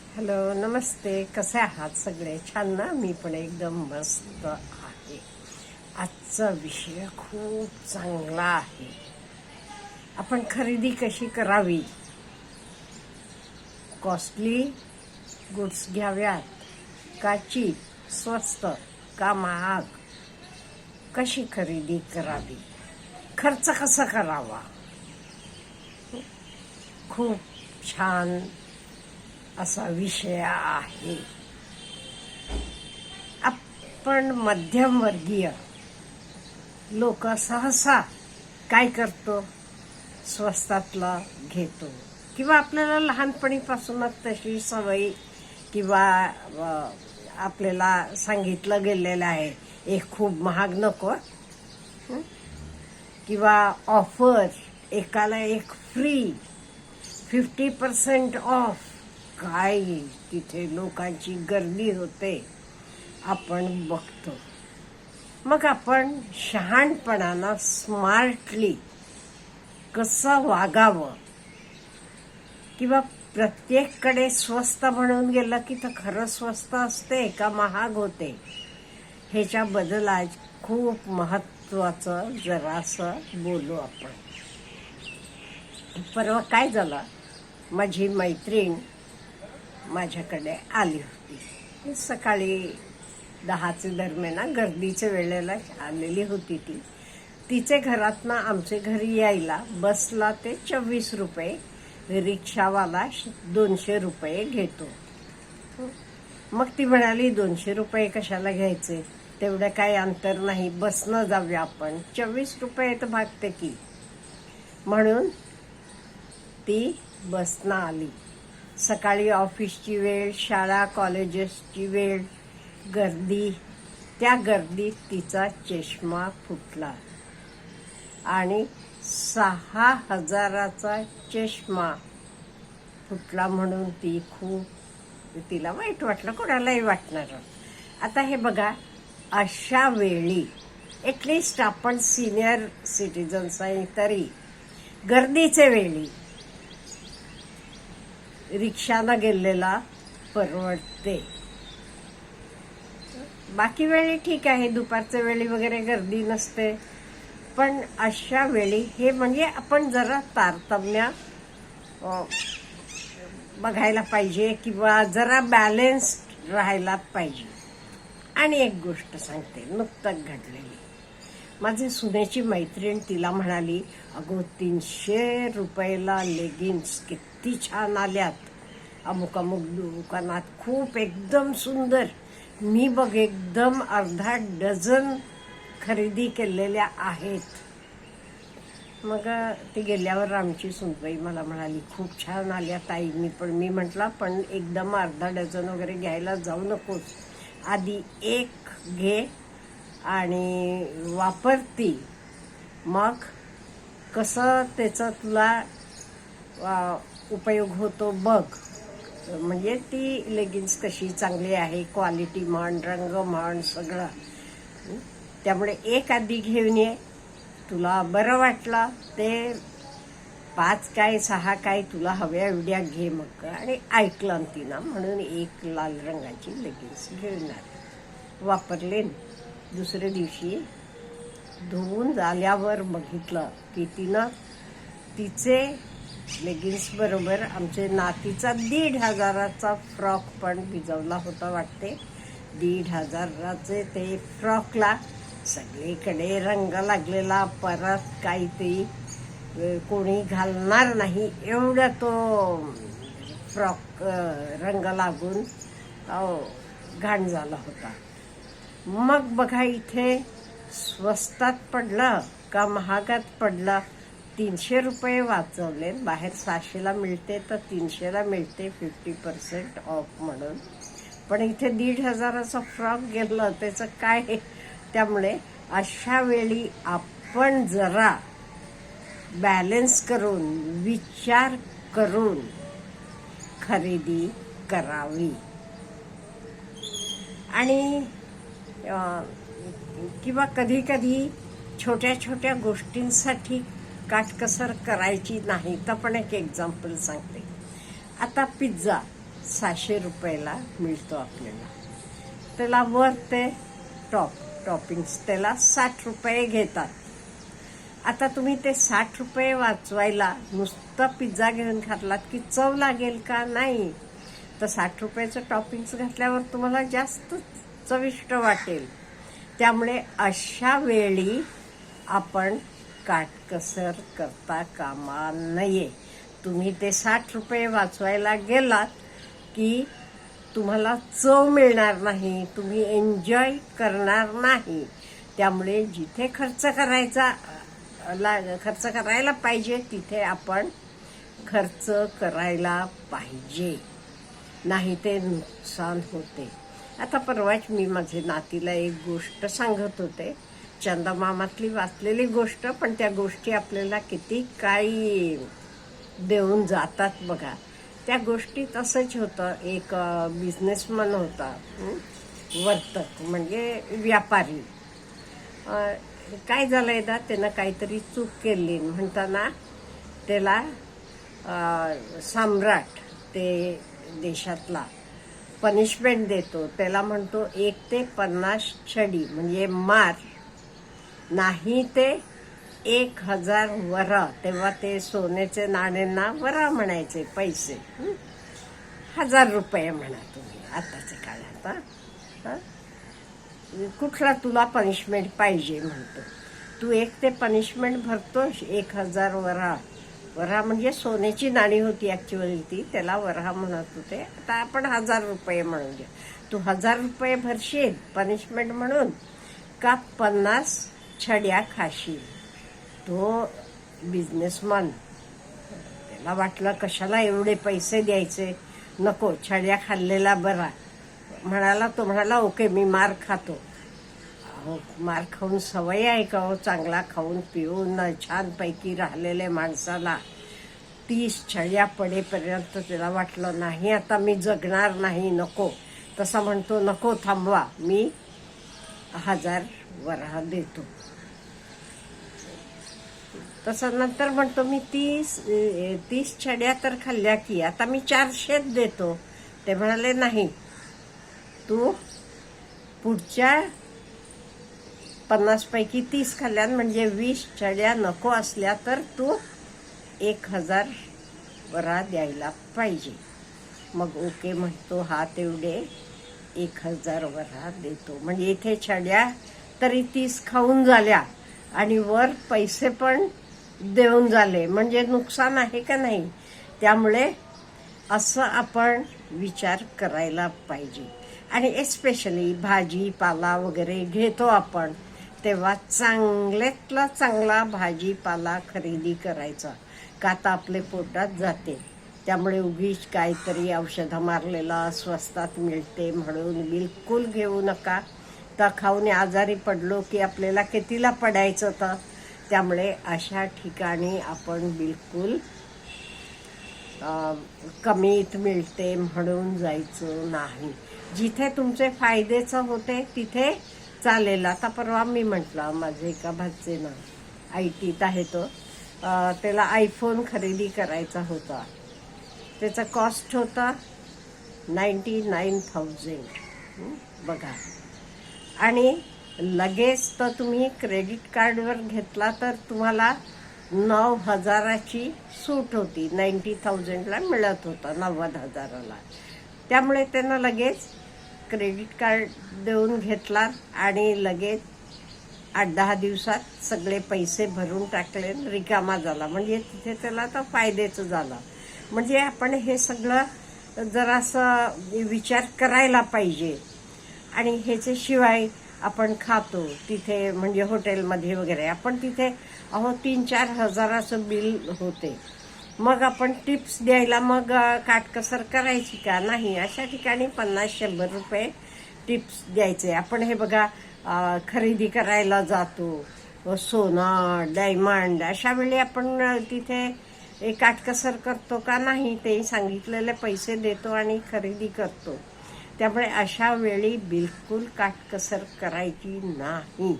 Hello, नमस्ते. कसे आहात सगळे? छान ना? मी पण एकदम मस्त आहे. आजचा विषय खूप चांगला आहे. आपण खरेदी कशी करावी, कॉस्टली गुड्स घ्याव्यात का चीप, स्वस्त का महाग, कशी खरेदी करावी, खर्च कसा करावा, खूप छान असा विषय आहे. आपण मध्यमवर्गीय लोक सहसा काय करतो? स्वस्तातला घेतो, किंवा आपल्याला लहानपणीपासूनच तशी सवय किंवा आपल्याला सांगितलं गेलेलं आहे, एक खूप महाग नको, किंवा ऑफर, एकाला एक फ्री, 50% ऑफ. काय तिथे लोकांची गर्दी होते, आपण बघतो. मग आपण शहाणपणानं स्मार्टली कसं वागावं, किंवा प्रत्येककडे स्वस्त म्हणून गेलं की तर खरं स्वस्त असते का महाग होते, ह्याच्याबद्दल आज खूप महत्वाचं जरासं बोलू आपण. परवा काय झालं, माझी मैत्रीण माझ्याकडे आली होती. सकाळी 10च्या दरम्यान गर्दीच्या वेळेला आलेली होती. तिचे घरातनं आमच्या घरी यायला बसला ते 24 रुपये, रिक्षावाला 200 रुपये घेतो. मग ती म्हणाली, 200 रुपये कशाला घ्यायचे, तेवढं काही अंतर नाही, बसनं जाऊया आपण, 24 रुपये तर भागते की. म्हणून ती बसनं आली. सकाळी ऑफिसची वेळ, शाळा कॉलेजेसची वेळ, गर्दी. त्या गर्दीत तिचा चष्मा फुटला आणि 6,000चा चष्मा फुटला. म्हणून तिला वाईट वाटलं, कोणालाही वाटणार. आता हे बघा, अशा वेळी ॲटलिस्ट आपण सिनियर सिटीजन्स आहे तरी गर्दीच्या वेळी रिक्षानं गेलेला परवडते. बाकी वेळी ठीक आहे, दुपारच्या वेळी वगैरे गर्दी नसते, पण अशा वेळी हे म्हणजे आपण जरा तारतम्य बघायला पाहिजे, किंवा जरा बॅलन्स राहायला पाहिजे. आणि एक गोष्ट सांगते, नुकतंच घडलेली. माझी सुनेची मैत्रीण तिला म्हणाली, अगो 300 रुपयाला लेगिन्स किती छान आल्यात, अमुक अमुक दुकानात, खूप एकदम सुंदर. मी बघ एकदम अर्धा डझन खरेदी केलेल्या आहेत. मग ती गेल्यावर आमची सुनबाई मला म्हणाली, खूप छान आल्या ताई. मी म्हटलं, पण एकदम अर्धा डझन वगैरे घ्यायला जाऊ नकोस, आधी एक घे आणि वापरती, मग कसं त्याचा तुला उपयोग होतो बघ. म्हणजे ती लेगिन्स कशी चांगली आहे, क्वालिटी म्हण, रंग म्हण, सगळं. त्यामुळे एक आधी घेऊन ये, तुला बरं वाटलं ते 5 काय 6 काय तुला हव्या एवढ्या घे. मग आणि ऐकलं तिनं, म्हणून एक लाल रंगाची लेगिन्स घेऊन आली. वापरले. दुसऱ्या दिवशी धुवून झाल्यावर बघितलं की तिनं तिचे लेगिन्स बरोबर आमच्या नातीचा 1,500चा फ्रॉक पण भिजवला होता वाटते. 1,500चे ते फ्रॉकला सगळीकडे रंग लागलेला, परत काहीतरी कोणी घालणार नाही एवढा तो फ्रॉक रंग लागून घाण झाला होता. मग बघा, इथे स्वस्तात पडलं का महागात पडलं. 300 रुपये वाचवले, बाहेर 600ला मिळते तर 300ला मिळते 50% ऑफ म्हणून. पण इथे 1,500चा फ्रॉक गेलं, त्याचं काय. त्यामुळे अशा वेळी आपण जरा बॅलन्स करून, विचार करून खरेदी करावी. आणि किंवा कधी कधी छोट्या छोट्या गोष्टींसाठी काटकसर करायची नाही. तर पण एक एक्झाम्पल सांगते. आता पिझ्झा 600 रुपयाला मिळतो आपल्याला. त्याला वर ते टॉपिंग्स त्याला 60 रुपये घेतात. आता तुम्ही ते 60 रुपये वाचवायला नुसतं पिझ्झा घेऊन खाल्लात की चव लागेल का? नाही. तर 60 रुपयाचं टॉपिंग्स घातल्यावर तुम्हाला जास्त चविष्ट वाटेल. त्यामुळे अशा वेळी आपण काटकसर करता कामा नये. तुम्ही ते 60 रुपये वाचवायला गेलात की तुम्हाला चव मिळणार नाही, तुम्ही एन्जॉय करणार नाही. त्यामुळे जिथे खर्च करायला पाहिजे तिथे आपण खर्च करायला पाहिजे, नाही ते नुकसान होते. आता परवाच मी माझ्या नातीला एक गोष्ट सांगत होते, चंदमामातली वाचलेली गोष्ट, पण त्या गोष्टी आपल्याला किती काही देऊन जातात बघा. त्या गोष्टीत असंच होतं. एक बिझनेसमन होता, वर्तक म्हणजे व्यापारी. काय झालंय ना, त्यानं काहीतरी चूक केली म्हणताना त्याला सम्राट ते देशातला पनिशमेंट देतो. त्याला म्हणतो 1 ते 50 छडी म्हणजे मार, नाही ते 1000 वरा. तेव्हा ते सोन्याचे नाण्यांना वरा म्हणायचे, पैसे 1000 रुपये म्हणा तुम्ही आताच्या काळात. कुठला तुला पनिशमेंट पाहिजे म्हणतो. तू 1 ते पनिशमेंट भरतोस 1000 वरा. वरा म्हणजे सोन्याची नाणी होती ऍक्च्युअली ती, त्याला वरा म्हणत होते. आता आपण 1000 रुपये म्हणून घ्या. तू 1000 रुपये भरशील पनिशमेंट म्हणून का 50 छड्या खाशील? तो बिझनेसमन त्याला वाटलं कशाला एवढे पैसे द्यायचे, नको, छड्या खाल्लेला बरा. तो म्हणाला ओके मी मार खातो. अहो, मार खाऊन सवय आहे का हो? चांगला खाऊन पिऊन छानपैकी राहिलेल्या माणसाला 30 छड्या पडेपर्यंत त्याला वाटलं नाही आता मी जगणार नाही, नको. तसा म्हणतो नको, थांबवा, मी 1000 वरा देतो. तसं नंतर म्हणतो मी 30 छड्या तर खाल्ल्या की आता मी 400 देतो. ते म्हणाले नाही, तू पुढच्या 50 पैकी 30 खाल्ल्या म्हणजे 20 छड्या नको असल्या तर तू 1000 वरा द्यायला पाहिजे. मग ओके म्हणतो, हा तेवढे 1000 वरा देतो. म्हणजे इथे छड्या तरी 30 खाऊन झाल्या आणि वर पैसे पण देऊन झाले, म्हणजे नुकसान आहे का नाही? त्यामुळे असं आपण विचार करायला पाहिजे. आणि एस्पेशली भाजीपाला वगैरे घेतो आपण तेव्हा चांगल्यातला चांगला भाजीपाला खरेदी करायचा, का तर आपले पोटात जाते. त्यामुळे उगीच काहीतरी औषधं मारलेला स्वस्तात मिळते म्हणून बिलकुल घेऊ नका. तर खाऊन आजारी पडलो की आपल्याला कितीला पडायचं तर. त्यामुळे अशा ठिकाणी आपण बिलकुल कमीत मिळते म्हणून जायचं नाही. जिथे तुमचे फायद्याचं होते तिथे चालेल. आता परवा मी म्हटलं, माझे एका भाचेनं ITत आहे तो, त्याला आयफोन खरेदी करायचा होता. त्याचा कॉस्ट होता 99,000 बघा. आणि लगेच तर तुम्ही क्रेडिट कार्डवर घेतला तर तुम्हाला 9,000ची सूट होती. 90,000ला मिळत होता, 90,000ला. त्यामुळे त्यानं लगेच क्रेडिट कार्ड देऊन घेतला आणि लगेच 8-10 दिवसात सगळे पैसे भरून टाकले, रिकामा झाला. म्हणजे तिथे त्याला तर फायद्याचं झालं. म्हणजे आपण हे सगळं जरासं विचार करायला पाहिजे. आणि ह्याच्याशिवाय आपण खातो तिथे, म्हणजे हॉटेलमध्ये वगैरे आपण तिथे 3-4 हजाराचं बिल होते. मग आपण टिप्स द्यायला मग काटकसर करायची का? नाही. अशा ठिकाणी 50-100 रुपये टिप्स द्यायचे. आपण हे बघा खरेदी करायला जातो, सोनं, डायमंड, अशा वेळी आपण तिथे काटकसर करतो का? नाही. ते सांगितलेले पैसे देतो आणि खरेदी करतो. त्यामुळे अशा वेळी बिलकुल काटकसर करायची नाही.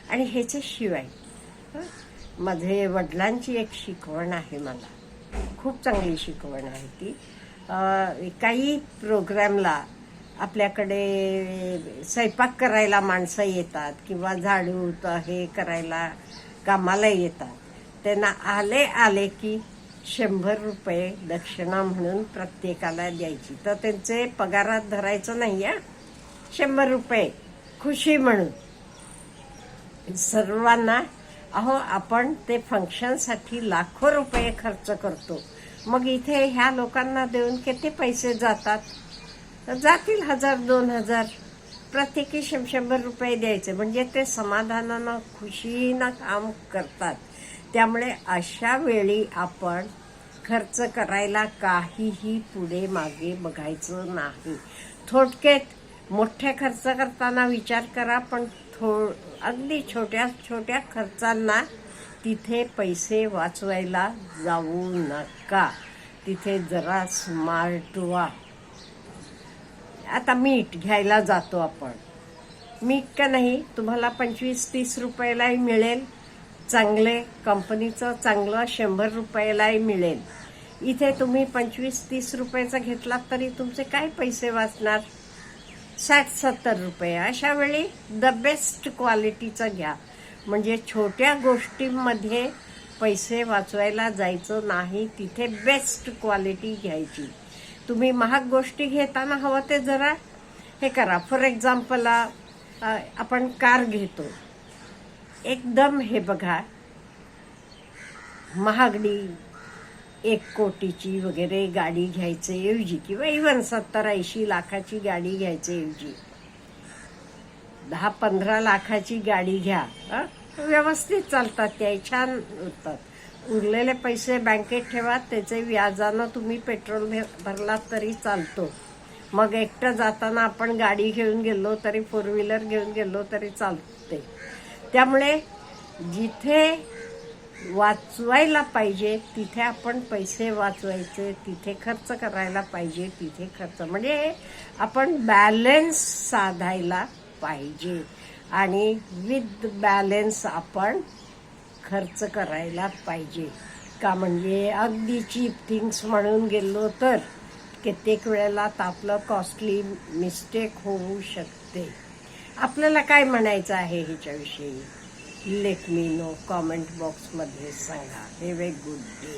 आणि ह्याच्याशिवाय माझे वडिलांची एक शिकवण आहे, मला खूप चांगली शिकवण आहे ती. काही प्रोग्रामला आपल्याकडे स्वयंपाक करायला माणसं येतात किंवा झाडू हे करायला कामाला येतात. त्यांना आले की 100 रुपये दक्षिणा म्हणून प्रत्येकाला द्यायची. तर त्यांचे पगारात धरायचं नाही आहे, 100 रुपये खुशी म्हणून सर्वांना. अहो, आपण ते फंक्शनसाठी लाखो रुपये खर्च करतो, मग इथे ह्या लोकांना देऊन किती पैसे जातात? जातील 1000-2000. प्रत्येकी 100 रुपये द्यायचे, म्हणजे ते समाधानानं खुशीनं काम करतात. त्यामुळे अशा वेळी आपण खर्च करायला काहीही पुढे मागे बघायचं नाही. थोडक्यात मोठे खर्च करताना विचार करा, पण अगदी छोट्या छोट्या खर्चांना तिथे पैसे वाचवायला जाऊ नका. तिथे जरा स्मार्ट व्हा. आता मीठ घ्यायला जातो आपण, मीठ का नाही तुम्हाला 25-30 रुपयालाही मिळेल, चांगले कंपनीचं चांगलं 100 रुपयालाही मिळेल. इथे तुम्ही 25-30 रुपयाचा घेतलात तरी तुमचे काय पैसे वाचणार? 60-70 रुपये. अशा वेळी द बेस्ट क्वालिटीचं घ्या. म्हणजे छोट्या गोष्टींमध्ये पैसे वाचवायला जायचं नाही, तिथे बेस्ट क्वालिटी घ्यायची. तुम्ही महाग गोष्टी घेताना हवं ते जरा हे करा. फॉर एक्झाम्पल आपण कार घेतो, एकदम हे बघा महागडी 1 कोटीची वगैरे गाडी घ्यायचे ऐवजी किंवा इव्हन 70-80 लाखाची गाडी घ्यायची ऐवजी 10-15 लाखाची गाडी घ्या. व्यवस्थित चालतात, त्या छान होतात. उरलेले पैसे बँकेत ठेवा, त्याचे व्याजानं तुम्ही पेट्रोल भरलात तरी चालतो. मग एकटं जाताना आपण गाडी घेऊन गेलो तरी, 4 व्हीलर घेऊन गेलो तरी चालते. त्यामुळे जिथे वाचवायला पाहिजे तिथे आपण पैसे वाचवायचे, तिथे खर्च करायला पाहिजे तिथे खर्च, म्हणजे आपण बॅलन्स साधायला पाहिजे. आणि विथ बॅलन्स आपण खर्च करायला पाहिजे. का म्हणजे अगदी चीप थिंग्स म्हणून गेलो तर कित्येक वेळेला आपलं कॉस्टली मिस्टेक होऊ शकते. आपल्याला काय म्हणायचं आहे ह्याच्याविषयी? लेट मी नो, कॉमेंट बॉक्समध्ये सांगा. Have a good day.